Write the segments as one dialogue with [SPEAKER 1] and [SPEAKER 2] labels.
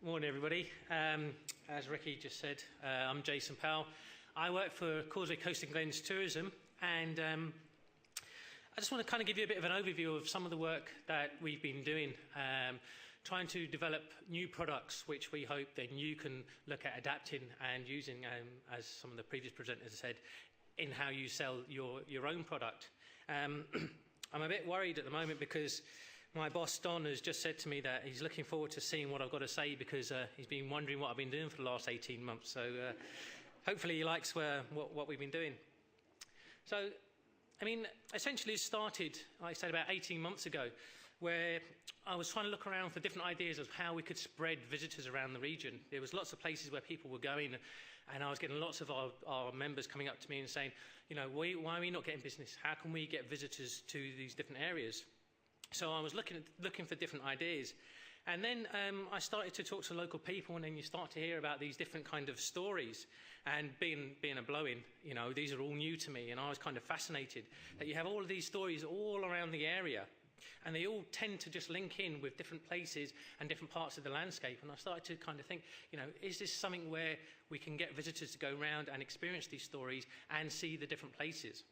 [SPEAKER 1] Morning, everybody. As Ricky just said, I'm Jason Powell. I work for Causeway, Glens Tourism, and I just want to kind of give you a bit of an overview of some of the work that we've been doing, trying to develop new products which we hope then you can look at adapting and using, as some of the previous presenters said, in how you sell your own product. I'm a bit worried at the moment because my boss, Don, has just said to me that he's looking forward to seeing what I've got to say because he's been wondering what I've been doing for the last 18 months. So hopefully he likes what we've been doing. So, I mean, essentially it started, like I said, about 18 months ago, where I was trying to look around for different ideas of how we could spread visitors around the region. There was lots of places where people were going, and I was getting lots of our members coming up to me and saying, you know, why are we not getting business? How can we get visitors to these different areas? So I was looking for different ideas. And then I started to talk to local people, and then you start to hear about these different kind of stories. And being a blow-in, you know, these are all new to me, and I was kind of fascinated that you have all of these stories all around the area, and they all tend to just link in with different places and different parts of the landscape. And I started to kind of think, you know, is this something where we can get visitors to go around and experience these stories and see the different places?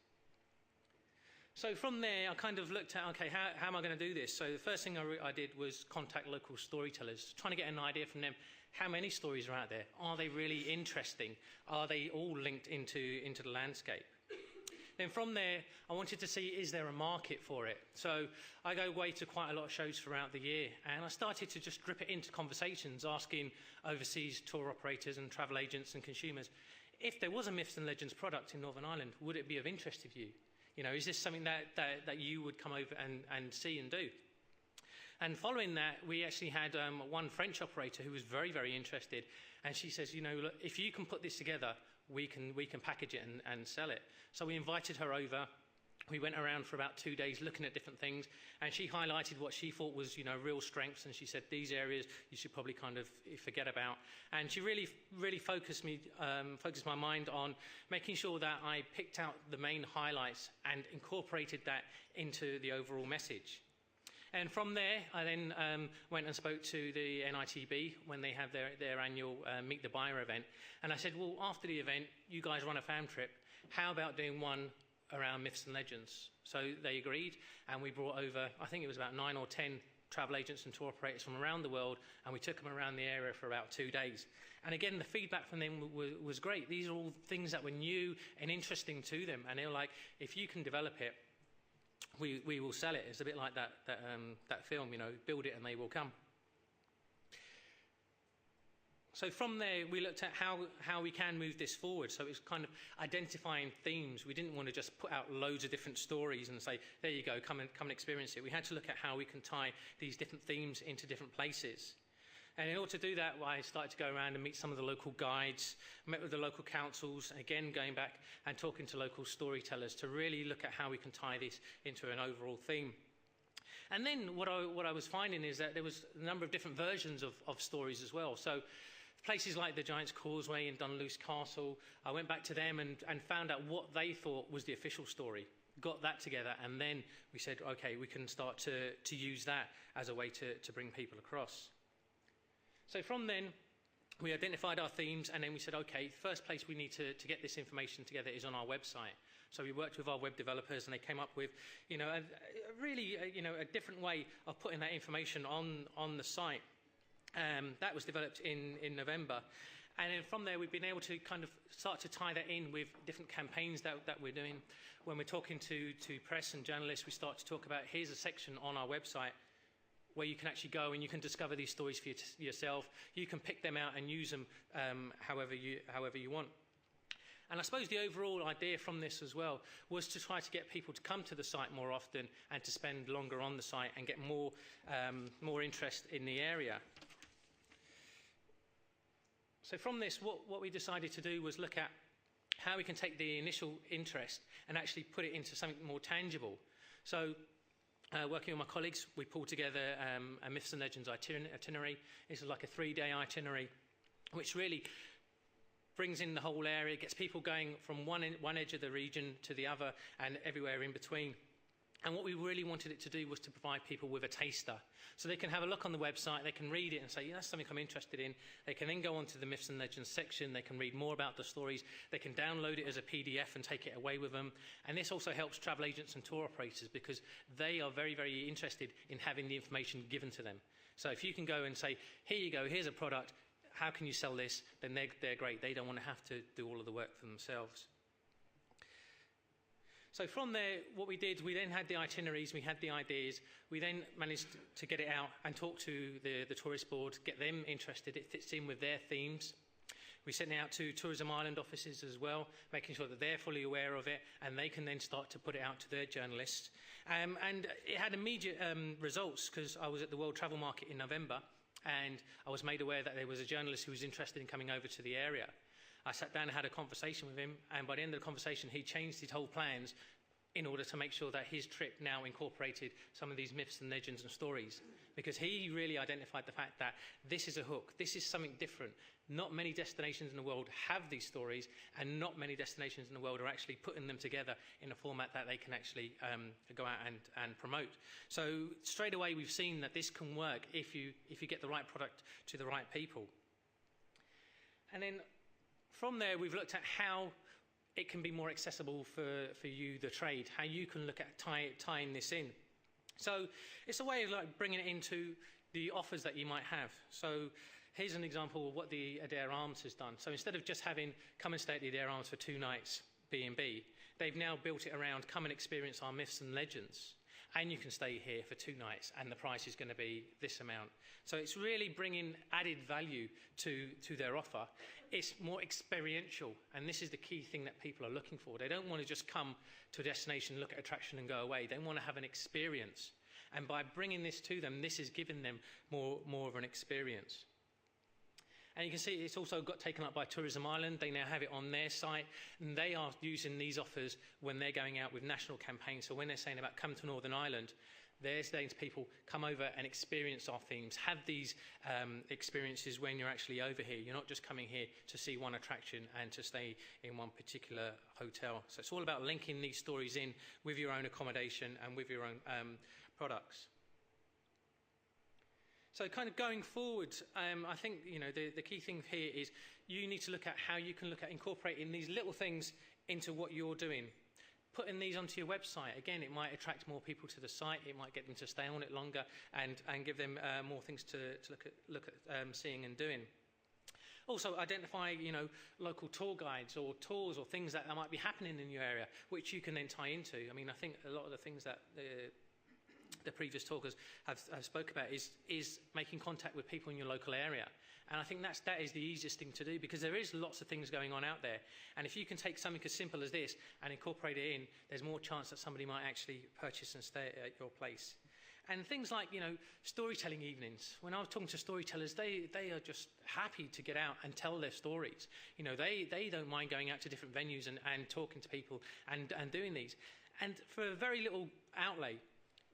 [SPEAKER 1] So from there, I kind of looked at, okay, how am I going to do this? So the first thing I did was contact local storytellers, trying to get an idea from them, how many stories are out there? Are they really interesting? Are they all linked into the landscape? Then from there, I wanted to see, is there a market for it? So I go away to quite a lot of shows throughout the year, and I started to just drip it into conversations, asking overseas tour operators and travel agents and consumers, if there was a Myths and Legends product in Northern Ireland, would it be of interest to you? You know, is this something that you would come over and see and do? And following that, we actually had one French operator who was very, very interested. And she says, you know, look, if you can put this together, we can package it and sell it. So we invited her over. We went around for about 2 days looking at different things, and she highlighted what she thought was, you know, real strengths, and she said these areas you should probably kind of forget about. And she really focused my mind on making sure that I picked out the main highlights and incorporated that into the overall message. And from there, I then went and spoke to the NITB when they have their annual Meet the Buyer event. And I said, well, after the event, you guys run a fam trip. How about doing one around Myths and Legends? So they agreed, and we brought over, I think it was about 9 or 10 travel agents and tour operators from around the world, and we took them around the area for about 2 days. And again, the feedback from them was great. These are all things that were new and interesting to them, and they were like, if you can develop it, we will sell it. It's a bit like that film, you know, build it and they will come. So from there, we looked at how we can move this forward. So it was kind of identifying themes. We didn't want to just put out loads of different stories and say, there you go, come and experience it. We had to look at how we can tie these different themes into different places. And in order to do that, I started to go around and meet some of the local guides, met with the local councils, again going back and talking to local storytellers to really look at how we can tie this into an overall theme. And then what I was finding is that there was a number of different versions of stories as well. So places like the Giant's Causeway and Dunluce Castle, I went back to them and found out what they thought was the official story, got that together, and then we said, okay, we can start to use that as a way to bring people across. So from then, we identified our themes, and then we said, okay, the first place we need to get this information together is on our website. So we worked with our web developers, and they came up with, you know, a really, you know, a different way of putting that information on the site. That was developed in November. And then from there, we've been able to kind of start to tie that in with different campaigns that we're doing. When we're talking to press and journalists, we start to talk about, here's a section on our website where you can actually go and you can discover these stories for yourself. You can pick them out and use them however you want. And I suppose the overall idea from this as well was to try to get people to come to the site more often and to spend longer on the site and get more interest in the area. So from this, what we decided to do was look at how we can take the initial interest and actually put it into something more tangible. So working with my colleagues, we pulled together a Myths and Legends itinerary. This is like a 3-day itinerary, which really brings in the whole area, gets people going from one edge of the region to the other and everywhere in between. And what we really wanted it to do was to provide people with a taster. So they can have a look on the website, they can read it and say, yeah, that's something I'm interested in. They can then go on to the Myths and Legends section, they can read more about the stories, they can download it as a PDF and take it away with them. And this also helps travel agents and tour operators because they are very, very interested in having the information given to them. So if you can go and say, here you go, here's a product, how can you sell this? Then they're great. They don't want to have to do all of the work for themselves. So from there, what we did, we then had the itineraries, we had the ideas, we then managed to get it out and talk to the tourist board, get them interested, it fits in with their themes. We sent it out to Tourism Ireland offices as well, making sure that they're fully aware of it and they can then start to put it out to their journalists. And it had immediate results because I was at the World Travel Market in November and I was made aware that there was a journalist who was interested in coming over to the area. I sat down and had a conversation with him, and by the end of the conversation, he changed his whole plans in order to make sure that his trip now incorporated some of these myths and legends and stories, because he really identified the fact that this is a hook, this is something different. Not many destinations in the world have these stories, and not many destinations in the world are actually putting them together in a format that they can actually go out and promote. So straight away, we've seen that this can work if you get the right product to the right people. And then from there, we've looked at how it can be more accessible for you, the trade, how you can look at tying this in. So it's a way of like bringing it into the offers that you might have. So here's an example of what the Adair Arms has done. So instead of just having come and stay at the Adair Arms for 2 nights, B&B, they've now built it around come and experience our myths and legends. And you can stay here for 2 nights and the price is going to be this amount. So it's really bringing added value to their offer. It's more experiential, and this is the key thing that people are looking for. They don't want to just come to a destination, look at attraction and go away. They want to have an experience. And by bringing this to them, this is giving them more of an experience. And you can see it's also got taken up by Tourism Ireland. They now have it on their site, and they are using these offers when they're going out with national campaigns. So when they're saying about come to Northern Ireland, they're saying to people, come over and experience our themes. Have these experiences when you're actually over here. You're not just coming here to see one attraction and to stay in one particular hotel. So it's all about linking these stories in with your own accommodation and with your own products. So kind of going forward, I think the key thing here is you need to look at how you can look at incorporating these little things into what you're doing. Putting these onto your website, again, it might attract more people to the site, it might get them to stay on it longer and give them more things to look at seeing and doing. Also, identify local tour guides or tours or things that might be happening in your area, which you can then tie into. I mean, I think a lot of the things that the previous talkers have spoke about is making contact with people in your local area. And I think that is the easiest thing to do, because there is lots of things going on out there. And if you can take something as simple as this and incorporate it in, there's more chance that somebody might actually purchase and stay at your place. And things like, storytelling evenings. When I was talking to storytellers, they are just happy to get out and tell their stories. They don't mind going out to different venues and talking to people and doing these. And for a very little outlay,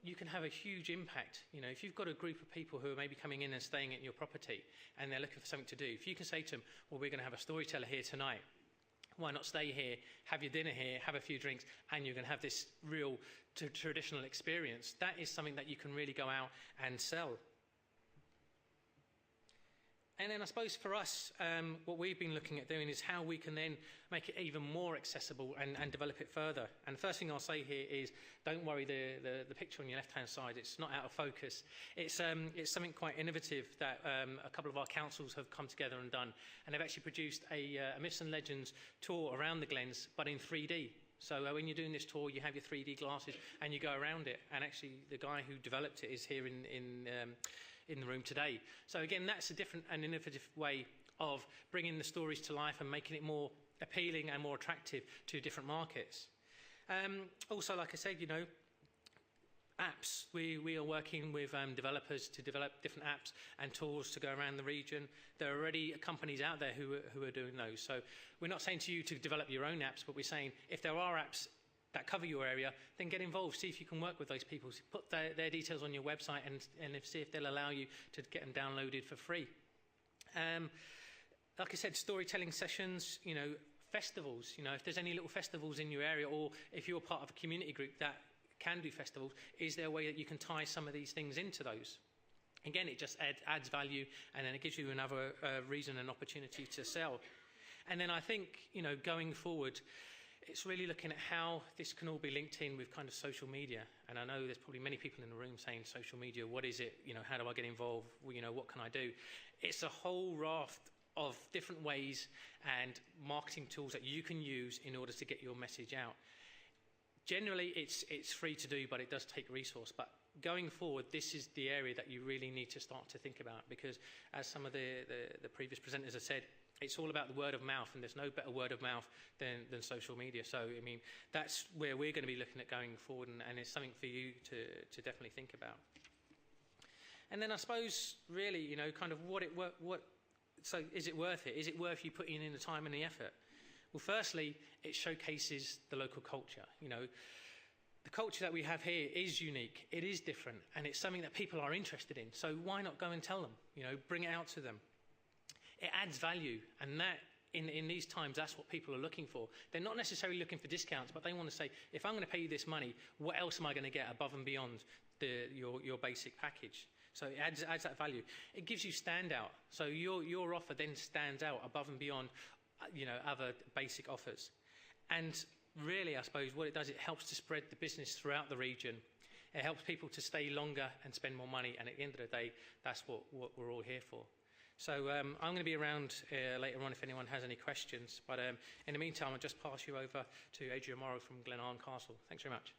[SPEAKER 1] you can have a huge impact. If you've got a group of people who are maybe coming in and staying at your property and they're looking for something to do, if you can say to them, well, we're going to have a storyteller here tonight, why not stay here, have your dinner here, have a few drinks, and you're going to have this real traditional experience. That is something that you can really go out and sell. And then I suppose for us, what we've been looking at doing is how we can then make it even more accessible and develop it further. And the first thing I'll say here is, don't worry, the picture on your left-hand side, it's not out of focus. It's something quite innovative that a couple of our councils have come together and done. And they've actually produced a Myths and Legends tour around the Glens, but in 3D. So when you're doing this tour, you have your 3D glasses and you go around it. And actually, the guy who developed it is here in the room today. So again, that's a different and innovative way of bringing the stories to life and making it more appealing and more attractive to different markets. Also, like I said, apps. We are working with developers to develop different apps and tools to go around the region. There are already companies out there who are doing those. So we're not saying to you to develop your own apps, but we're saying if there are apps that cover your area, then get involved. See if you can work with those people. Put their details on your website and see if they'll allow you to get them downloaded for free. Like I said, storytelling sessions, festivals. If there's any little festivals in your area, or if you're part of a community group that can do festivals, is there a way that you can tie some of these things into those? Again, it just adds value, and then it gives you another reason and opportunity to sell. And then I think, going forward, it's really looking at how this can all be linked in with kind of social media. And I know there's probably many people in the room saying social media, what is it? How do I get involved? What can I do? It's a whole raft of different ways and marketing tools that you can use in order to get your message out. Generally, it's free to do, but it does take resource. But going forward, this is the area that you really need to start to think about, because as some of the previous presenters have said, it's all about the word of mouth, and there's no better word of mouth than social media. So, that's where we're going to be looking at going forward, and it's something for you to definitely think about. And then I suppose, really, kind of so is it worth it? Is it worth you putting in the time and the effort? Well, firstly, it showcases the local culture. The culture that we have here is unique, it is different, and it's something that people are interested in. So why not go and tell them? Bring it out to them. It adds value, and that in these times, that's what people are looking for. They're not necessarily looking for discounts, but they want to say, if I'm going to pay you this money, what else am I going to get above and beyond your basic package? So it adds that value. It gives you standout. So your offer then stands out above and beyond, other basic offers. And really, I suppose what it does, it helps to spread the business throughout the region. It helps people to stay longer and spend more money. And at the end of the day, that's what we're all here for. So I'm going to be around later on if anyone has any questions. But in the meantime, I'll just pass you over to Adrian Morrow from Glen Castle. Thanks very much.